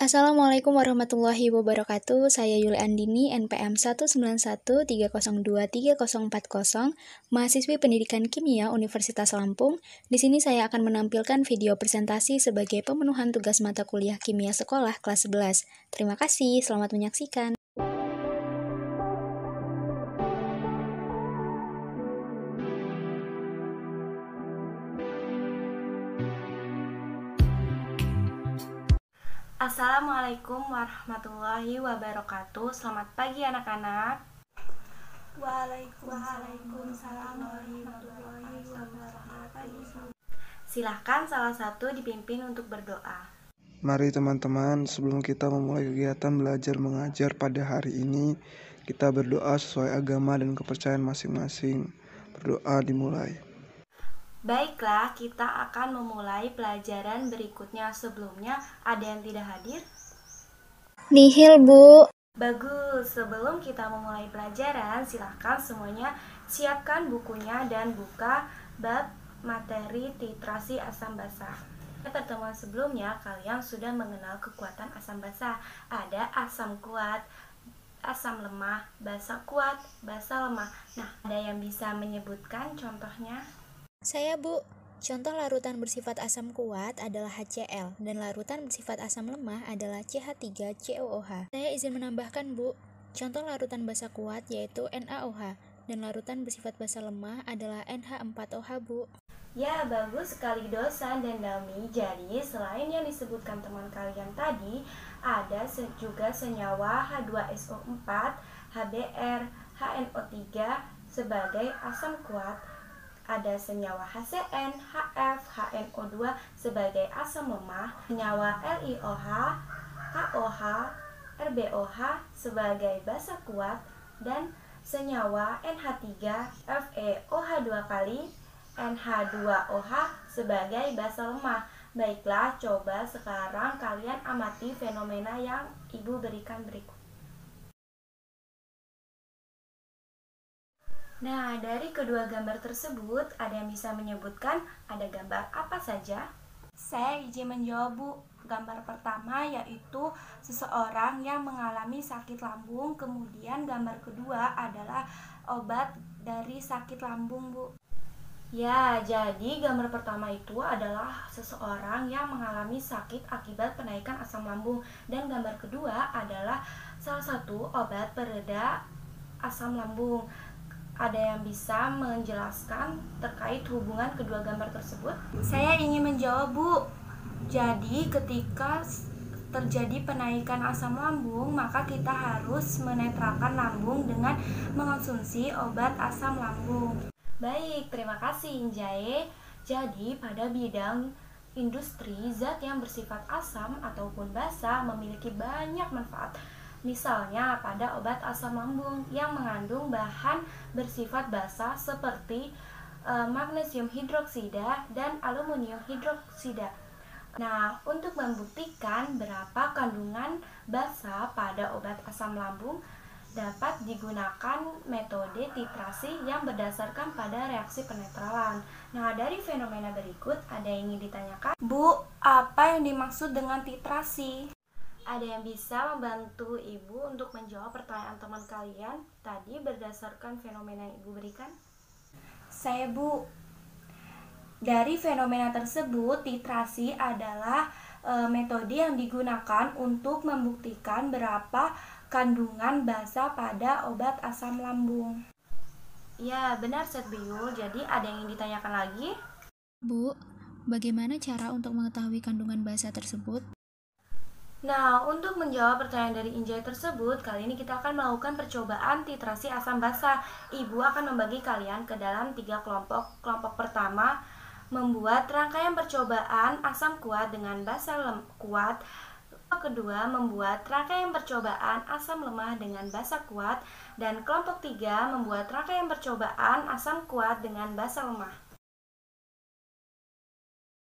Assalamualaikum warahmatullahi wabarakatuh. Saya Yuli Andini, NPM 191302304, mahasiswi Pendidikan Kimia Universitas Lampung. Di sini saya akan menampilkan video presentasi sebagai pemenuhan tugas mata kuliah Kimia Sekolah kelas 11. Terima kasih, selamat menyaksikan. Assalamualaikum warahmatullahi wabarakatuh. Selamat pagi anak-anak. Waalaikumsalam warahmatullahi wabarakatuh. Silahkan salah satu dipimpin untuk berdoa. Mari teman-teman, sebelum kita memulai kegiatan belajar mengajar pada hari ini, kita berdoa sesuai agama dan kepercayaan masing-masing. Berdoa dimulai. Baiklah, kita akan memulai pelajaran berikutnya. Sebelumnya, ada yang tidak hadir? Nihil, Bu. Bagus, sebelum kita memulai pelajaran, silahkan semuanya siapkan bukunya dan buka bab materi titrasi asam basa. Pada pertemuan sebelumnya, kalian sudah mengenal kekuatan asam basa. Ada asam kuat, asam lemah, basa kuat, basa lemah. Nah, ada yang bisa menyebutkan contohnya? Saya, Bu. Contoh larutan bersifat asam kuat adalah HCl dan larutan bersifat asam lemah adalah CH3COOH. Saya izin menambahkan, Bu. Contoh larutan basa kuat yaitu NaOH dan larutan bersifat basa lemah adalah NH4OH, Bu. Ya, bagus sekali Dosan dan Dami. Jadi, selain yang disebutkan teman kalian tadi, ada juga senyawa H2SO4, HBr, HNO3 sebagai asam kuat. Ada senyawa HCN, HF, HNO2 sebagai asam lemah, senyawa LiOH, KOH, RbOH sebagai basa kuat, dan senyawa NH3, FeOH2 kali, NH2OH sebagai basa lemah. Baiklah, coba sekarang kalian amati fenomena yang Ibu berikan berikut. Nah, dari kedua gambar tersebut, ada yang bisa menyebutkan ada gambar apa saja? Saya izin menjawab, Bu. Gambar pertama yaitu seseorang yang mengalami sakit lambung, kemudian gambar kedua adalah obat dari sakit lambung, Bu. Ya, jadi gambar pertama itu adalah seseorang yang mengalami sakit akibat penaikan asam lambung, dan gambar kedua adalah salah satu obat pereda asam lambung. Ada yang bisa menjelaskan terkait hubungan kedua gambar tersebut? Saya ingin menjawab, Bu. Jadi ketika terjadi penaikan asam lambung, maka kita harus menetralkan lambung dengan mengonsumsi obat asam lambung. Baik, terima kasih Injae. Jadi pada bidang industri, zat yang bersifat asam ataupun basa memiliki banyak manfaat. Misalnya pada obat asam lambung yang mengandung bahan bersifat basa seperti magnesium hidroksida dan aluminium hidroksida. Nah, untuk membuktikan berapa kandungan basa pada obat asam lambung, dapat digunakan metode titrasi yang berdasarkan pada reaksi penetralan. Nah, dari fenomena berikut ada yang ingin ditanyakan. Bu, apa yang dimaksud dengan titrasi? Ada yang bisa membantu Ibu untuk menjawab pertanyaan teman kalian tadi berdasarkan fenomena yang Ibu berikan? Saya, Bu. Dari fenomena tersebut, titrasi adalah metode yang digunakan untuk membuktikan berapa kandungan basa pada obat asam lambung. Ya, benar Setbiul. Jadi ada yang ingin ditanyakan lagi? Bu, bagaimana cara untuk mengetahui kandungan basa tersebut? Nah, untuk menjawab pertanyaan dari Injay tersebut, kali ini kita akan melakukan percobaan titrasi asam basa. Ibu akan membagi kalian ke dalam 3 kelompok. Kelompok pertama membuat rangkaian percobaan asam kuat dengan basa kuat. Kelompok kedua membuat rangkaian percobaan asam lemah dengan basa kuat. Dan kelompok 3 membuat rangkaian percobaan asam kuat dengan basa lemah.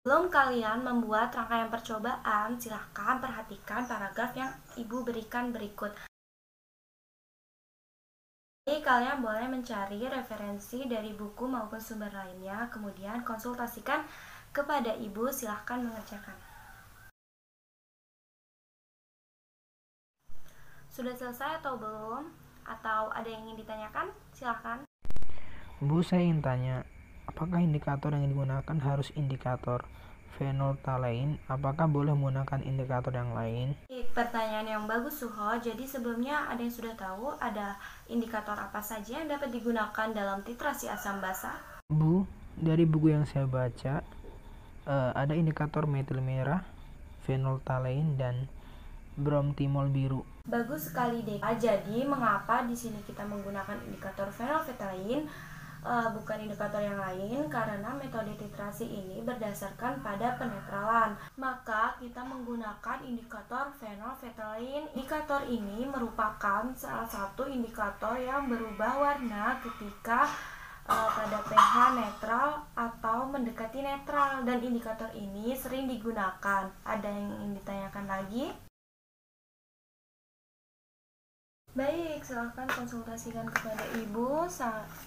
Sebelum kalian membuat rangkaian percobaan, silahkan perhatikan paragraf yang Ibu berikan berikut. Jadi kalian boleh mencari referensi dari buku maupun sumber lainnya, kemudian konsultasikan kepada Ibu, silahkan mengerjakan. Sudah selesai atau belum? Atau ada yang ingin ditanyakan? Silahkan. Bu, saya ingin tanya, apakah indikator yang digunakan harus indikator phenolphthalein? Apakah boleh menggunakan indikator yang lain? Pertanyaan yang bagus, Suho. Jadi sebelumnya ada yang sudah tahu ada indikator apa saja yang dapat digunakan dalam titrasi asam basa? Bu, dari buku yang saya baca, ada indikator metil merah, phenolphthalein, dan bromtimol biru. Bagus sekali, Deka. Jadi mengapa di sini kita menggunakan indikator phenolphthalein bukan indikator yang lain? Karena metode titrasi ini berdasarkan pada penetralan. Maka kita menggunakan indikator phenolphthalein. Indikator ini merupakan salah satu indikator yang berubah warna ketika pada pH netral atau mendekati netral, dan indikator ini sering digunakan. Ada yang ingin ditanyakan lagi? Baik, silahkan konsultasikan kepada Ibu.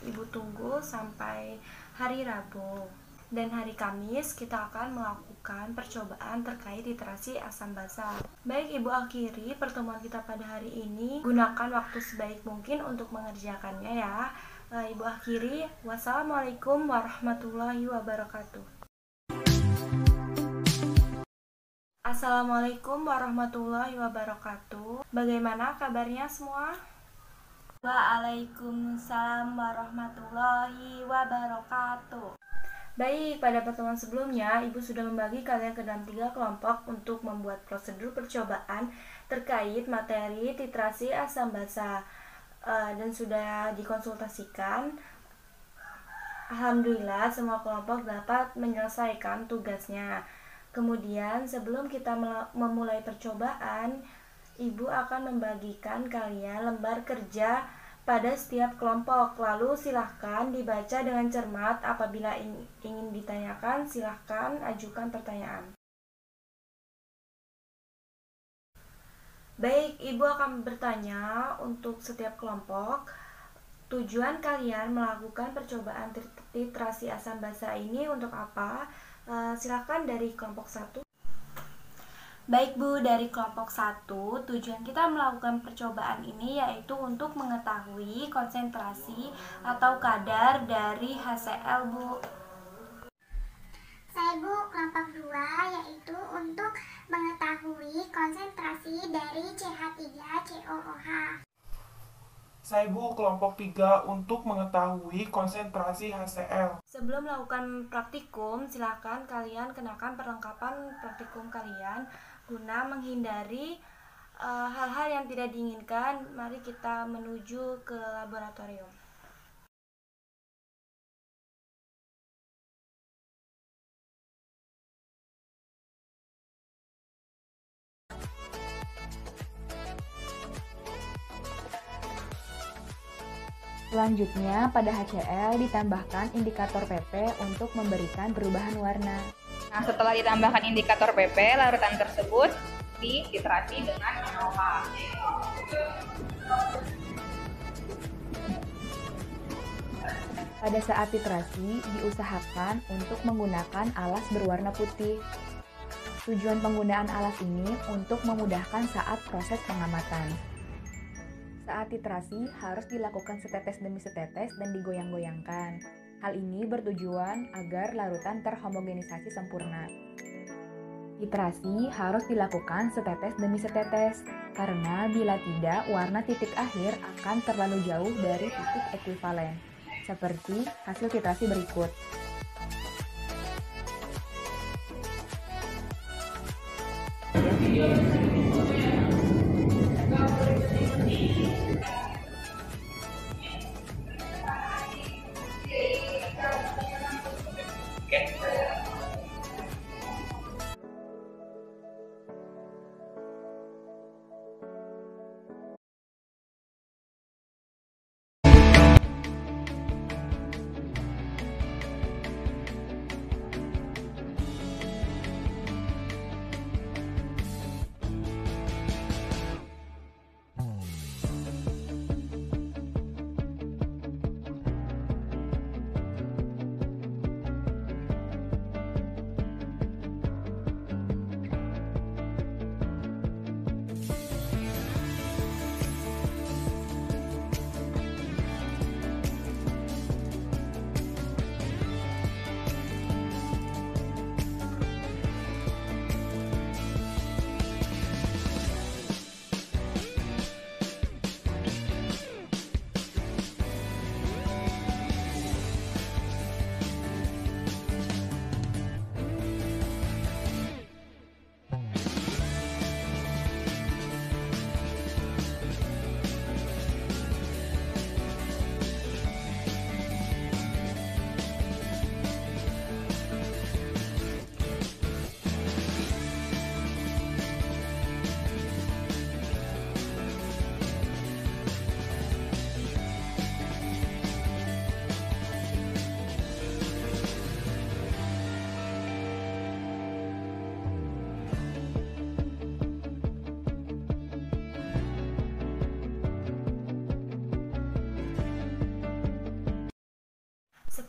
Ibu tunggu sampai hari Rabu. Dan hari Kamis kita akan melakukan percobaan terkait titrasi asam basa. Baik, Ibu akhiri pertemuan kita pada hari ini. Gunakan waktu sebaik mungkin untuk mengerjakannya ya. Ibu akhiri. Wassalamualaikum warahmatullahi wabarakatuh. Assalamualaikum warahmatullahi wabarakatuh. Bagaimana kabarnya semua? Waalaikumsalam warahmatullahi wabarakatuh. Baik, pada pertemuan sebelumnya Ibu sudah membagi kalian ke dalam 3 kelompok untuk membuat prosedur percobaan terkait materi titrasi asam basa dan sudah dikonsultasikan. Alhamdulillah semua kelompok dapat menyelesaikan tugasnya. Kemudian sebelum kita memulai percobaan, Ibu akan membagikan kalian lembar kerja pada setiap kelompok. Lalu silahkan dibaca dengan cermat. Apabila ingin ditanyakan, silahkan ajukan pertanyaan. Baik, Ibu akan bertanya untuk setiap kelompok. Tujuan kalian melakukan percobaan titrasi asam basa ini untuk apa? Silakan dari kelompok 1. Baik Bu, dari kelompok 1, tujuan kita melakukan percobaan ini yaitu untuk mengetahui konsentrasi atau kadar dari HCl, Bu. Saya Bu, kelompok 2 yaitu untuk mengetahui konsentrasi dari CH3COOH. Saya Bu, kelompok 3 untuk mengetahui konsentrasi HCl. Sebelum melakukan praktikum, silakan kalian kenakan perlengkapan praktikum kalian guna menghindari hal-hal yang tidak diinginkan. Mari kita menuju ke laboratorium. Selanjutnya, pada HCl ditambahkan indikator PP untuk memberikan perubahan warna. Nah, setelah ditambahkan indikator PP, larutan tersebut dititrasi dengan NaOH. Pada saat titrasi, diusahakan untuk menggunakan alas berwarna putih. Tujuan penggunaan alas ini untuk memudahkan saat proses pengamatan. Saat titrasi harus dilakukan setetes demi setetes dan digoyang-goyangkan. Hal ini bertujuan agar larutan terhomogenisasi sempurna. Titrasi harus dilakukan setetes demi setetes, karena bila tidak, warna titik akhir akan terlalu jauh dari titik ekuivalen, seperti hasil titrasi berikut.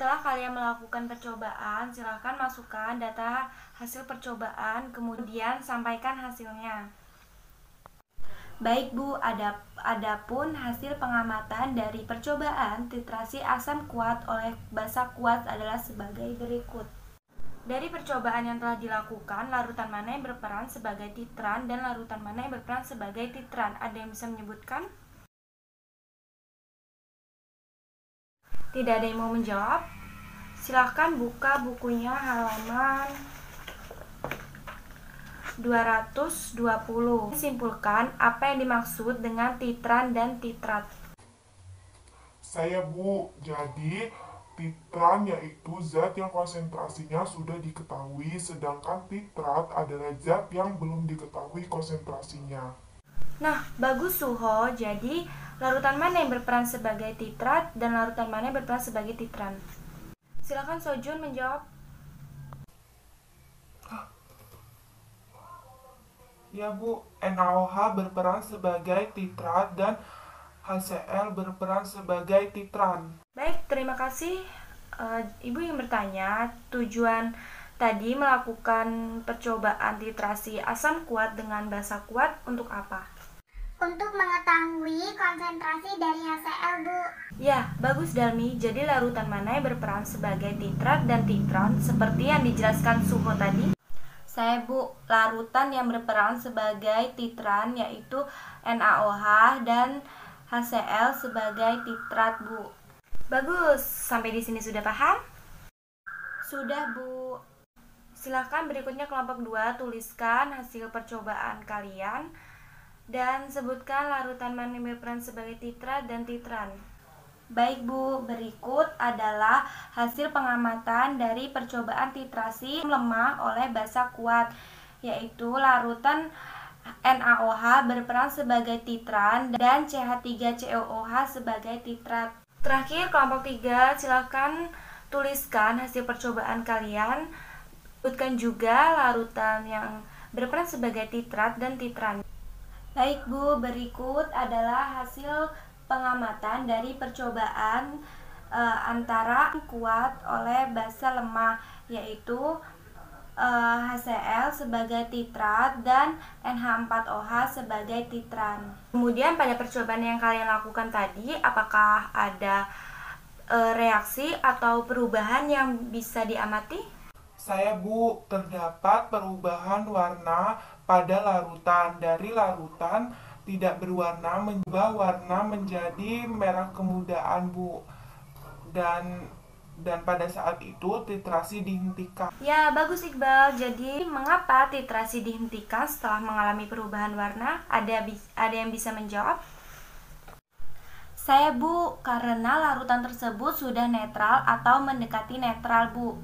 Setelah kalian melakukan percobaan, silakan masukkan data hasil percobaan, kemudian sampaikan hasilnya. Baik Bu, adapun hasil pengamatan dari percobaan titrasi asam kuat oleh basa kuat adalah sebagai berikut. Dari percobaan yang telah dilakukan, larutan mana yang berperan sebagai titran dan larutan mana yang berperan sebagai titran? Ada yang bisa menyebutkan? Tidak ada yang mau menjawab? Silahkan buka bukunya halaman 220. Simpulkan apa yang dimaksud dengan titran dan titrat. Saya Bu, jadi titran yaitu zat yang konsentrasinya sudah diketahui, sedangkan titrat adalah zat yang belum diketahui konsentrasinya. Nah, bagus Suho. Jadi, larutan mana yang berperan sebagai titrat dan larutan mana yang berperan sebagai titran? Silakan Sojun menjawab. Ya Bu, NaOH berperan sebagai titrat dan HCl berperan sebagai titran. Baik, terima kasih. Ibu yang bertanya, tujuan tadi melakukan percobaan titrasi asam kuat dengan basa kuat untuk apa? Untuk mengetahui konsentrasi dari HCl, Bu. Ya, bagus Dalmi. Jadi larutan mana yang berperan sebagai titrat dan titran seperti yang dijelaskan Suho tadi? Saya Bu, larutan yang berperan sebagai titran yaitu NaOH dan HCl sebagai titrat, Bu. Bagus, sampai di sini sudah paham? Sudah, Bu. Silakan berikutnya kelompok 2 tuliskan hasil percobaan kalian dan sebutkan larutan mana yang berperan sebagai titrat dan titran. Baik Bu, berikut adalah hasil pengamatan dari percobaan titrasi lemah oleh basa kuat, yaitu larutan NaOH berperan sebagai titran dan CH3COOH sebagai titrat. Terakhir, kelompok 3, silakan tuliskan hasil percobaan kalian. Sebutkan juga larutan yang berperan sebagai titrat dan titran. Baik Bu, berikut adalah hasil pengamatan dari percobaan antara kuat oleh basa lemah, yaitu HCl sebagai titrat dan NH4OH sebagai titran. Kemudian pada percobaan yang kalian lakukan tadi, apakah ada reaksi atau perubahan yang bisa diamati? Saya Bu, terdapat perubahan warna pada larutan. Dari larutan tidak berwarna mengubah warna menjadi merah kemudaan Bu, dan pada saat itu titrasi dihentikan. Ya, bagus Iqbal. Jadi mengapa titrasi dihentikan setelah mengalami perubahan warna? Ada yang bisa menjawab? Saya Bu, karena larutan tersebut sudah netral atau mendekati netral Bu.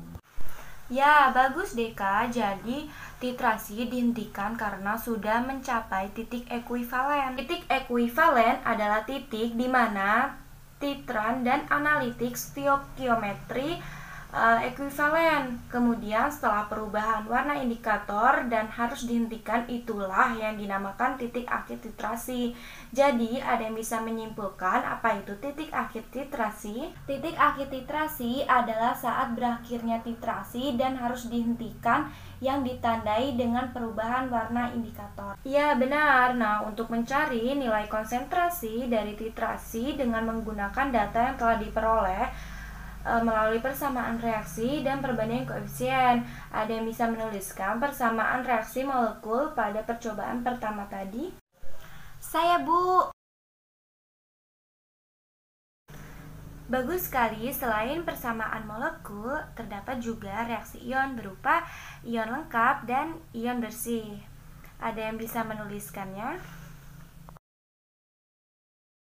Ya, bagus Deka. Jadi titrasi dihentikan karena sudah mencapai titik ekuivalen. Titik ekuivalen adalah titik di mana titran dan analitik stoikiometri ekuivalen. Kemudian setelah perubahan warna indikator dan harus dihentikan, itulah yang dinamakan titik akhir titrasi. Jadi ada yang bisa menyimpulkan apa itu titik akhir titrasi? Titik akhir titrasi adalah saat berakhirnya titrasi dan harus dihentikan yang ditandai dengan perubahan warna indikator. Ya benar. Nah, untuk mencari nilai konsentrasi dari titrasi dengan menggunakan data yang telah diperoleh melalui persamaan reaksi dan perbandingan koefisien, ada yang bisa menuliskan persamaan reaksi molekul pada percobaan pertama tadi? Saya Bu. Bagus sekali. Selain persamaan molekul, terdapat juga reaksi ion berupa ion lengkap dan ion bersih. Ada yang bisa menuliskannya?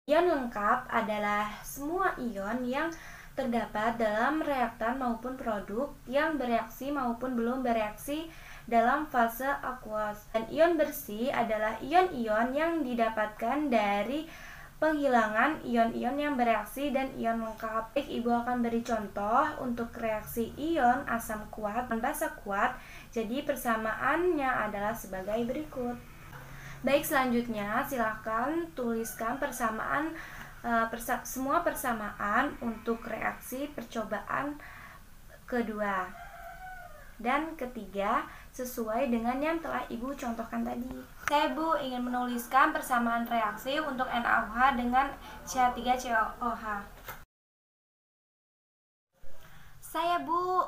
Ion lengkap adalah semua ion yang terdapat dalam reaktan maupun produk yang bereaksi maupun belum bereaksi dalam fase aqueous. Dan ion bersih adalah ion-ion yang didapatkan dari penghilangan ion-ion yang bereaksi dan ion lengkap. Ibu akan beri contoh untuk reaksi ion asam kuat dan basa kuat. Jadi persamaannya adalah sebagai berikut. Baik, selanjutnya silakan tuliskan persamaan semua persamaan untuk reaksi percobaan kedua dan ketiga sesuai dengan yang telah Ibu contohkan tadi. Saya Bu ingin menuliskan persamaan reaksi untuk NaOH dengan CH3COOH. Saya Bu.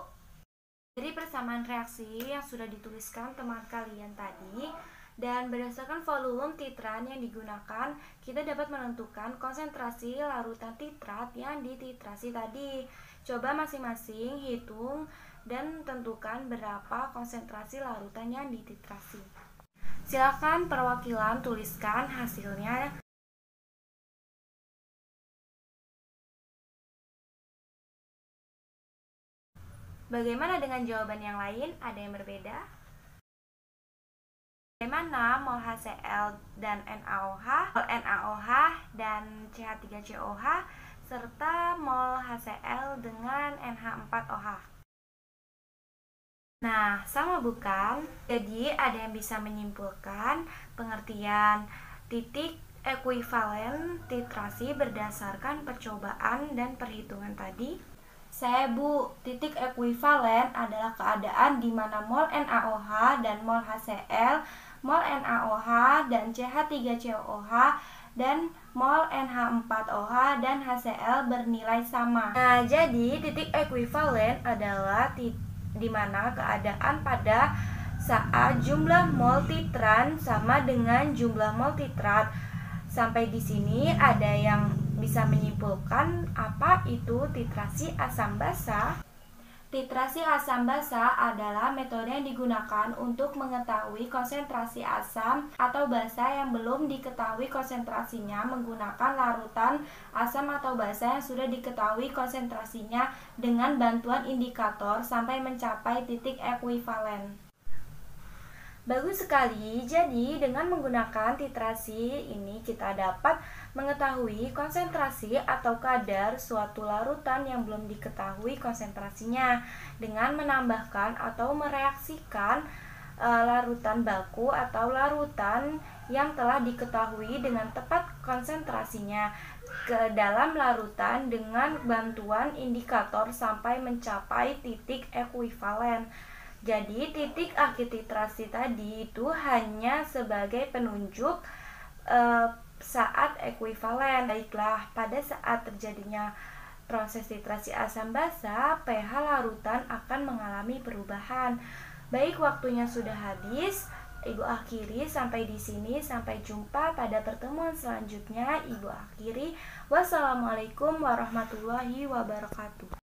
Dari persamaan reaksi yang sudah dituliskan teman kalian tadi dan berdasarkan volume titran yang digunakan, kita dapat menentukan konsentrasi larutan titrat yang dititrasi tadi. Coba masing-masing hitung dan tentukan berapa konsentrasi larutan yang dititrasi. Silakan perwakilan tuliskan hasilnya. Bagaimana dengan jawaban yang lain? Ada yang berbeda? Bagaimana mol HCl dan NaOH, mol NaOH dan CH3COOH, serta mol HCl dengan NH4OH? Nah, sama bukan? Jadi ada yang bisa menyimpulkan pengertian titik ekuivalen titrasi berdasarkan percobaan dan perhitungan tadi. Saya Bu, titik ekuivalen adalah keadaan di mana mol NaOH dan mol HCl, mol NaOH dan CH3COOH, dan mol NH4OH dan HCl bernilai sama. Nah, jadi titik ekuivalen adalah di mana keadaan pada saat jumlah mol titran sama dengan jumlah mol titrat. Sampai di sini ada yang bisa menyimpulkan apa itu titrasi asam basa. Titrasi asam basa adalah metode yang digunakan untuk mengetahui konsentrasi asam atau basa yang belum diketahui konsentrasinya menggunakan larutan asam atau basa yang sudah diketahui konsentrasinya dengan bantuan indikator sampai mencapai titik ekuivalen. Bagus sekali, jadi dengan menggunakan titrasi ini kita dapat mengetahui konsentrasi atau kadar suatu larutan yang belum diketahui konsentrasinya dengan menambahkan atau mereaksikan larutan baku atau larutan yang telah diketahui dengan tepat konsentrasinya ke dalam larutan dengan bantuan indikator sampai mencapai titik ekuivalen. Jadi titik akhir titrasi tadi itu hanya sebagai penunjuk saat ekuivalen. Baiklah, pada saat terjadinya proses titrasi asam basa, pH larutan akan mengalami perubahan. Baik, waktunya sudah habis. Ibu akhiri sampai di sini. Sampai jumpa pada pertemuan selanjutnya. Ibu akhiri. Wassalamualaikum warahmatullahi wabarakatuh.